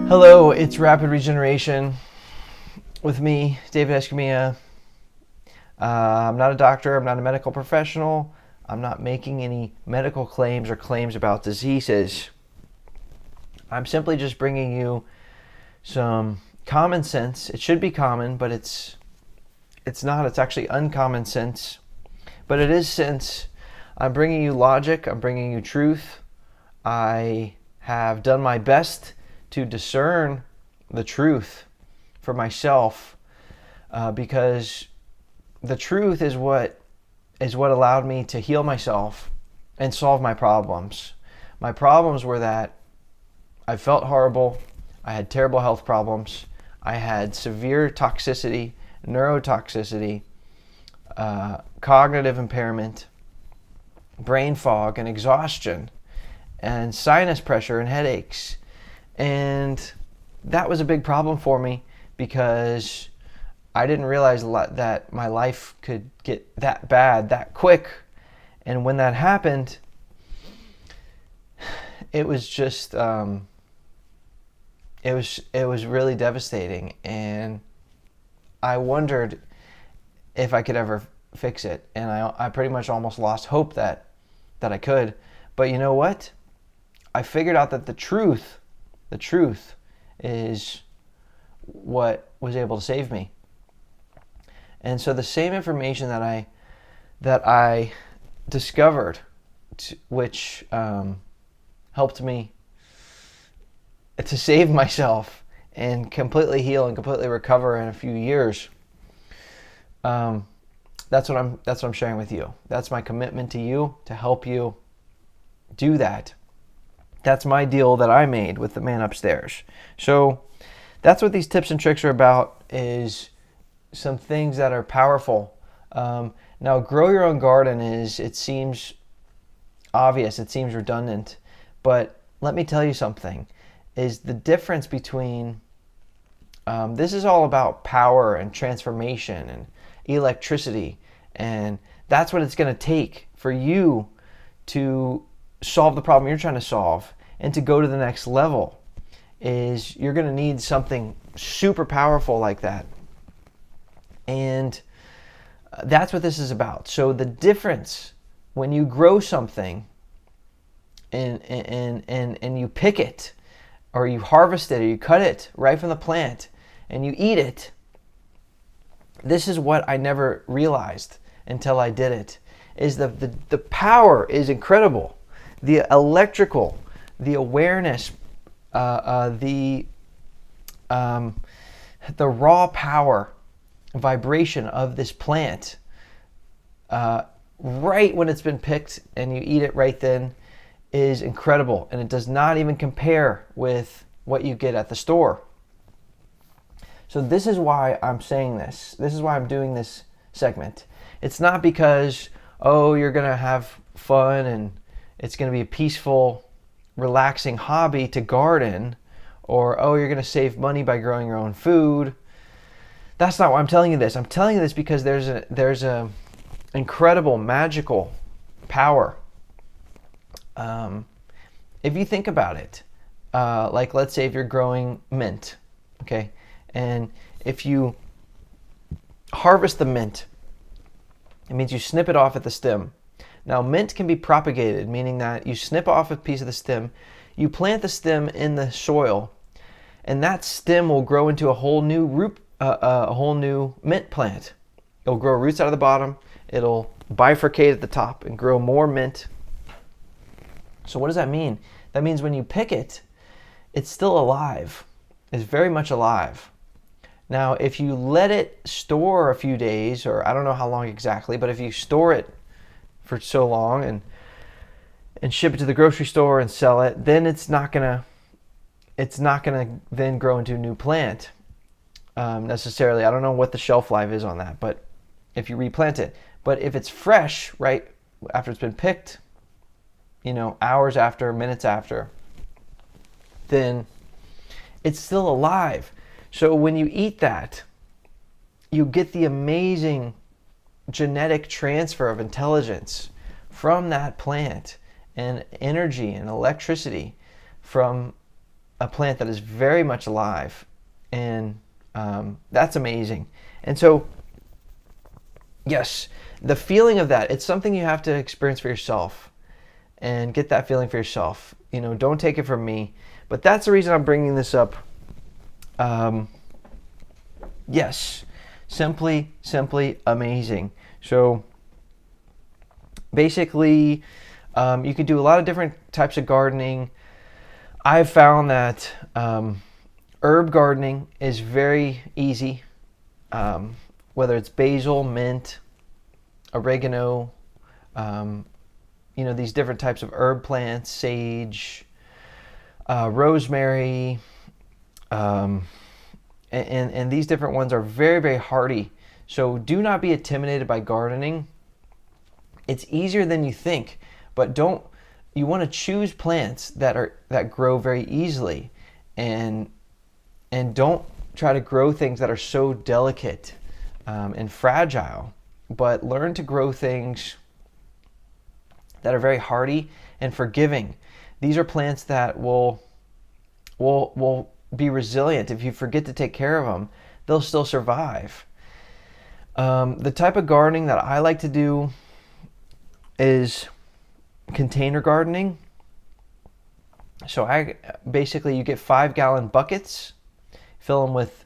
Hello, it's Rapid Regeneration with me, David Escamilla. I'm not a doctor, I'm not a medical professional, I'm not making any medical claims or claims about diseases. I'm simply just bringing you some common sense. It should be common, but it's not. It's actually uncommon sense, but it is sense. I'm bringing you logic, I'm bringing you truth. I have done my best to discern the truth for myself, because the truth is what allowed me to heal myself and solve my problems. My problems were that I felt horrible, I had terrible health problems, I had severe toxicity, neurotoxicity, cognitive impairment, brain fog and exhaustion, and sinus pressure and headaches. And that was a big problem for me because I didn't realize that my life could get that bad that quick. And when that happened, it was just it was really devastating, and I wondered if I could ever fix it. And I pretty much almost lost hope that I could. But you know what? I figured out that the truth is what was able to save me. And so the same information that I discovered, which helped me to save myself and completely heal and completely recover in a few years, that's what I'm sharing with you. That's my commitment to you, to help you do that. That's my deal that I made with the man upstairs. So that's what these tips and tricks are about, is some things that are powerful. Now, grow your own garden it seems obvious, it seems redundant, but let me tell you something, is the difference between, this is all about power and transformation and electricity, and that's what it's going to take for you to solve the problem you're trying to solve and to go to the next level. Is you're going to need something super powerful like that. And that's what this is about. So the difference when you grow something and you pick it, or you harvest it, or you cut it right from the plant and you eat it, this is what I never realized until I did it, is the power is incredible. The electrical, the awareness, the raw power, vibration of this plant, right when it's been picked and you eat it right then, is incredible. And it does not even compare with what you get at the store. So this is why I'm saying this. This is why I'm doing this segment. It's not because, oh, you're going to have fun and it's going to be a peaceful, relaxing hobby to garden, or, oh, you're going to save money by growing your own food. That's not why I'm telling you this. I'm telling you this because there's a incredible, magical power. If you think about it, like let's say if you're growing mint, okay, and if you harvest the mint, it means you snip it off at the stem. Now, mint can be propagated, meaning that you snip off a piece of the stem, you plant the stem in the soil, and that stem will grow into a whole new root, a whole new mint plant. It'll grow roots out of the bottom, it'll bifurcate at the top and grow more mint. So what does that mean? That means when you pick it, it's still alive. It's very much alive. Now, if you let it store a few days, or I don't know how long exactly, but if you store it for so long and ship it to the grocery store and sell it, then it's not gonna then grow into a new plant necessarily. I don't know what the shelf life is on that, but if you replant it. But if it's fresh, right after it's been picked, hours after, minutes after, then it's still alive. So when you eat that, you get the amazing genetic transfer of intelligence from that plant, and energy and electricity from a plant that is very much alive, and that's amazing. And so, yes, the feeling of that, it's something you have to experience for yourself and get that feeling for yourself. Don't take it from me. But that's the reason I'm bringing this up. Yes, simply amazing. So basically, you can do a lot of different types of gardening. I've found that herb gardening is very easy, whether it's basil, mint, oregano, these different types of herb plants, sage, rosemary, and these different ones are very, very hardy. So do not be intimidated by gardening. It's easier than you think, but you want to choose plants that grow very easily, and don't try to grow things that are so delicate and fragile, but learn to grow things that are very hardy and forgiving. These are plants that will be resilient. If you forget to take care of them, they'll still survive. The type of gardening that I like to do is container gardening. So you get 5-gallon buckets, fill them with,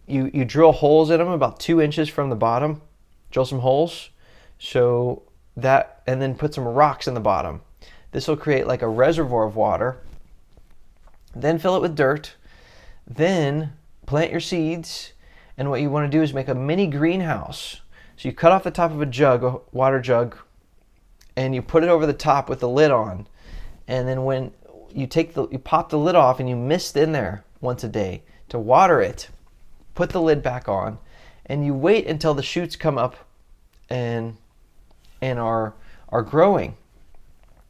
you drill holes in them about 2 inches from the bottom, drill some holes, so that, and then put some rocks in the bottom. This will create like a reservoir of water. Then fill it with dirt. Then plant your seeds. And what you want to do is make a mini greenhouse. So you cut off the top of a water jug, and you put it over the top with the lid on. And then when you pop the lid off and you mist in there once a day to water it, put the lid back on, and you wait until the shoots come up and are growing.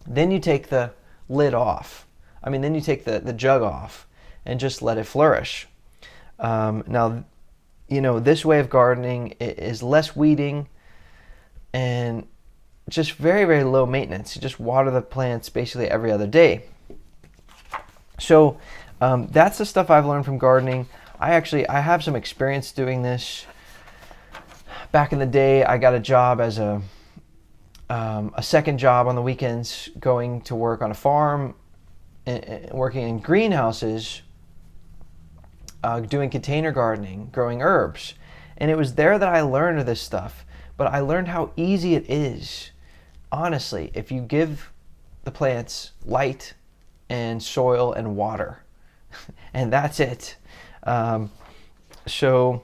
Then you take the lid off. Then you take the jug off and just let it flourish. Now, this way of gardening is less weeding and just very, very low maintenance. You just water the plants basically every other day. So that's the stuff I've learned from gardening. I have some experience doing this. Back in the day, I got a job as a second job on the weekends, going to work on a farm, working in greenhouses, doing container gardening, growing herbs. And it was there that I learned this stuff. But I learned how easy it is, honestly, if you give the plants light and soil and water. And that's it. So,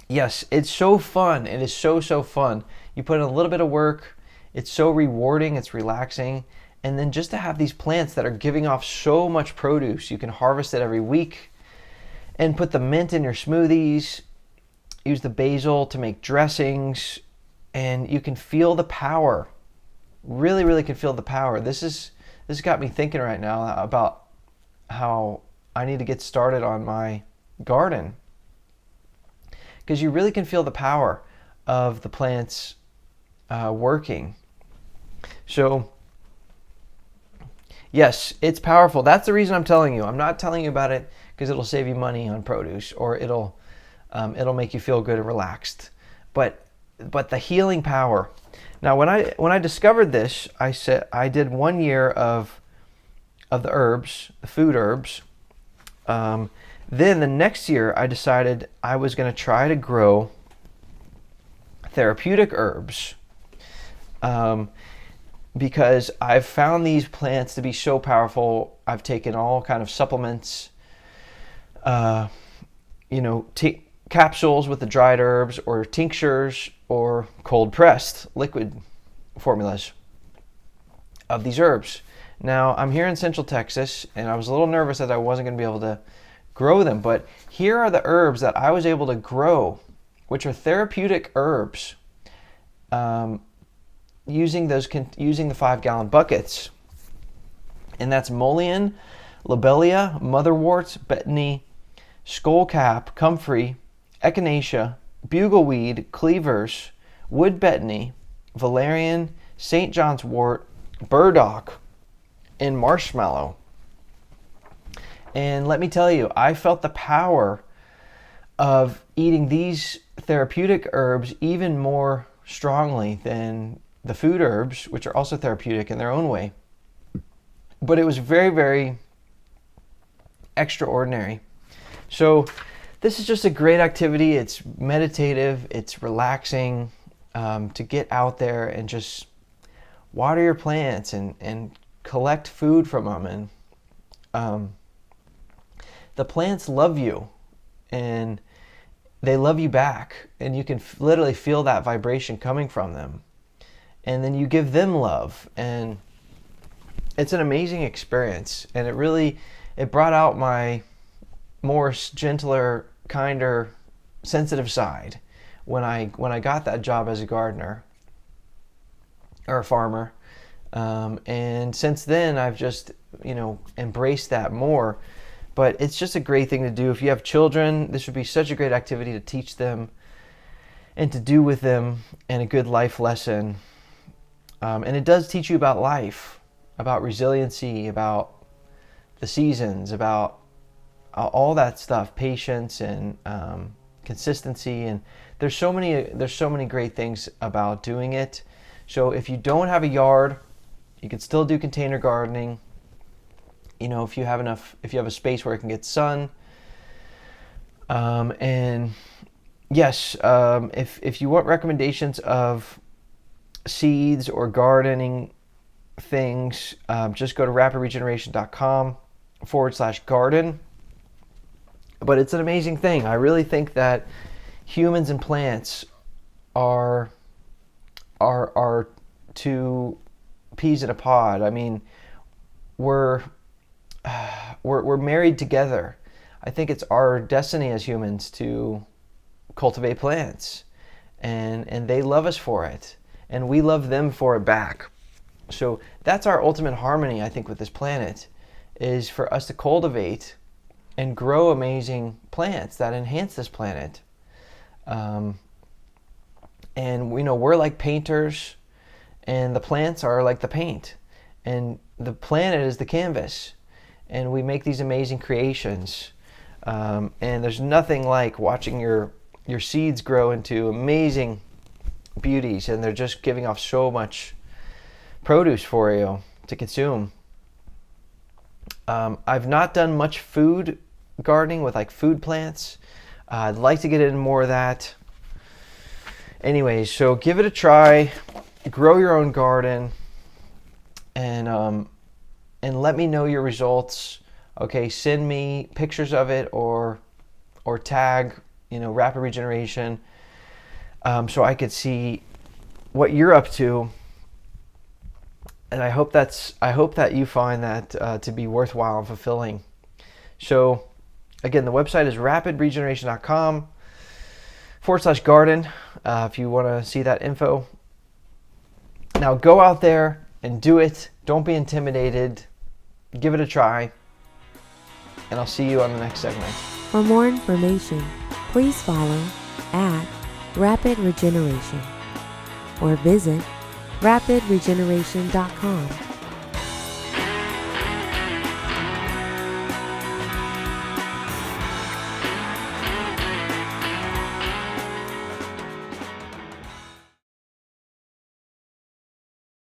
yes, it's so fun. It is so fun. You put in a little bit of work. It's so rewarding. It's relaxing. And then just to have these plants that are giving off so much produce, you can harvest it every week and put the mint in your smoothies, use the basil to make dressings, and you can feel the power. Really, really can feel the power. This got me thinking right now about how I need to get started on my garden, because you really can feel the power of the plants working. So yes, it's powerful. That's the reason I'm telling you. I'm not telling you about it because it'll save you money on produce, or it'll make you feel good and relaxed. But the healing power. Now, when I discovered this, I did 1 year of the herbs, the food herbs. Then the next year, I decided I was going to try to grow therapeutic herbs. Because I've found these plants to be so powerful. I've taken all kind of supplements, capsules with the dried herbs, or tinctures, or cold pressed liquid formulas of these herbs. Now, I'm here in Central Texas, and I was a little nervous that I wasn't going to be able to grow them, but here are the herbs that I was able to grow, which are therapeutic herbs, using the 5-gallon buckets. And that's mullein, lobelia, motherwort, betony, skullcap, comfrey, echinacea, bugleweed, cleavers, wood betony, valerian, St. John's wort, burdock, and marshmallow. And let me tell you, I felt the power of eating these therapeutic herbs even more strongly than the food herbs, which are also therapeutic in their own way. But it was very, very extraordinary. So this is just a great activity. It's meditative, it's relaxing, to get out there and just water your plants and collect food from them. And the plants love you, and they love you back, and you can literally feel that vibration coming from them. And then you give them love, and it's an amazing experience. And it brought out my more gentler, kinder, sensitive side when I got that job as a gardener or a farmer. And since then, I've just, embraced that more. But it's just a great thing to do. If you have children, this would be such a great activity to teach them and to do with them, and a good life lesson. And it does teach you about life, about resiliency, about the seasons, about all that stuff, patience and consistency. And there's so many great things about doing it. So if you don't have a yard, you can still do container gardening. If you have a space where it can get sun. And yes, if you want recommendations of seeds or gardening things, just go to rapidregeneration.com/garden. But it's an amazing thing. I really think that humans and plants are two peas in a pod. I mean, we're married together. I think it's our destiny as humans to cultivate plants, and they love us for it, and we love them for it back. So that's our ultimate harmony, I think, with this planet, is for us to cultivate and grow amazing plants that enhance this planet. And we're like painters, and the plants are like the paint, and the planet is the canvas, and we make these amazing creations. And there's nothing like watching your seeds grow into amazing beauties, and they're just giving off so much produce for you to consume. I've not done much food gardening with like food plants. I'd like to get into more of that. Anyways, so give it a try. Grow your own garden, and let me know your results. Okay, send me pictures of it, or tag Rapid Regeneration, so I could see what you're up to. And I hope that you find that to be worthwhile and fulfilling. So again, the website is rapidregeneration.com/garden, if you want to see that info. Now go out there and do it. Don't be intimidated. Give it a try. And I'll see you on the next segment. For more information, please follow @Rapid Regeneration or visit rapidregeneration.com.